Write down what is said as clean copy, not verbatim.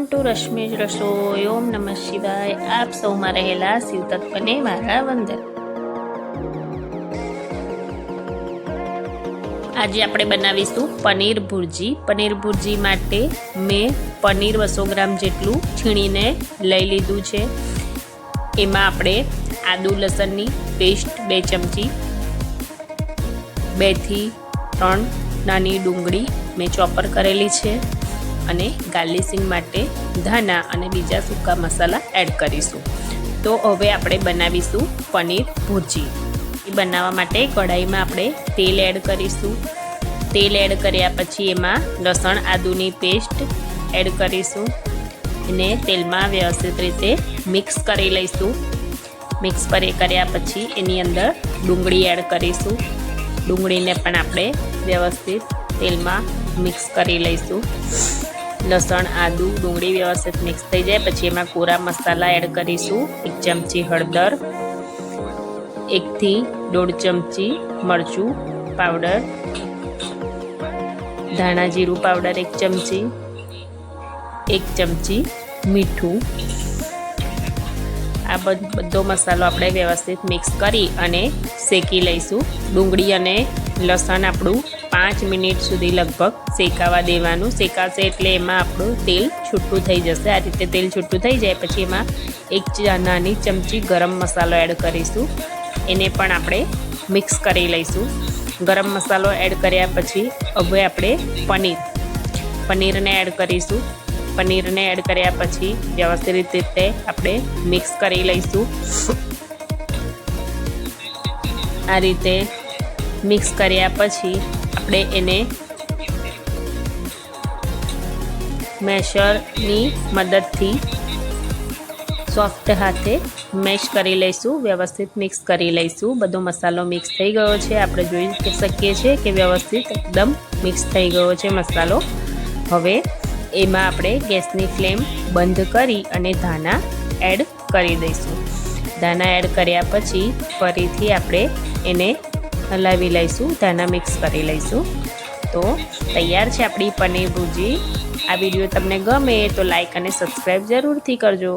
Two રશ્મિજ રસોઈ। ઓમ નમઃ શિવાય। આપ સૌમાં રહેલા શિવ તત્વને મારા વંદન। આજે આપણે બનાવીશું પનીર ભુરજી। પનીર ભુરજી માટે મેં પનીર 200 ગ્રામ જેટલું છીણીને લઈ લીધું છે। એમાં આપણે આદુ લસણની પેસ્ટ 2 ચમચી, 2 થી 3 નાની ડુંગળી મેં ચોપર કરેલી છે અને ગાર્લિશિંગ માટે ધાણા અને બીજા સૂકા મસાલા એડ કરીશું। તો હવે આપણે બનાવીશું પનીર ભુરજી। એ બનાવવા માટે કઢાઈમાં આપણે તેલ એડ કરીશું। તેલ એડ કર્યા પછી એમાં લસણ આદુની પેસ્ટ એડ કરીશું અને તેલમાં વ્યવસ્થિત રીતે મિક્સ કરી લઈશું। મિક્સ કર્યા પછી એની અંદર ડુંગળી એડ કરીશું। ડુંગળીને પણ આપણે વ્યવસ્થિત તેલમાં મિક્સ કરી લઈશું। લસણ આદુ ડુંગળી વ્યવસ્થિત મિક્સ થઈ જાય પછી એમાં કોરા મસાલા એડ કરીશું। 1 ચમચી હળદર, 1 થી 1.5 ચમચી મરચું પાવડર, ધાણા જીરું પાવડર 1 ચમચી, 1 ચમચી મીઠું। આ બધો મસાલો આપણે વ્યવસ્થિત મિક્સ કરી અને શેકી લઈશું। ડુંગળી અને લસણ આપણું 5 મિનિટ સુધી લગભગ શેકાવા દેવાનું। શેકાશે એટલે એમાં આપણું તેલ છૂટું થઈ જશે। આ રીતે તેલ છૂટું થઈ જાય પછી એમાં 1 નાની ચમચી ગરમ મસાલો એડ કરીશું। એને પણ આપણે મિક્સ કરી લઈશું। ગરમ મસાલો એડ કર્યા પછી હવે આપણે પનીરને એડ કરીશું। પનીરને એડ કર્યા પછી વ્યવસ્થિત રીતે આપણે મિક્સ કરી લઈશું। આ રીતે મિક્સ કર્યા પછી આપણે એને મેશરની મદદથી સોફ્ટ હાથે મેશ કરી લઈશું। વ્યવસ્થિત મિક્સ કરી લઈશું। બધો મસાલો મિક્સ થઈ ગયો છે। આપણે જોઈ શકીએ છીએ કે વ્યવસ્થિત એકદમ મિક્સ થઈ ગયો છે મસાલો। હવે એમાં આપણે ગેસની ફ્લેમ બંધ કરી અને ધાણા એડ કરી દઈશું। ધાણા એડ કર્યા પછી ફરીથી આપણે એને હલાવી લઈશું। ધાણા મિક્સ કરી લઈશું। તો તૈયાર છે આપણી પનીર ભુરજી। આ વિડીયો તમને ગમે તો લાઈક અને સબસ્ક્રાઈબ જરૂરથી કરજો।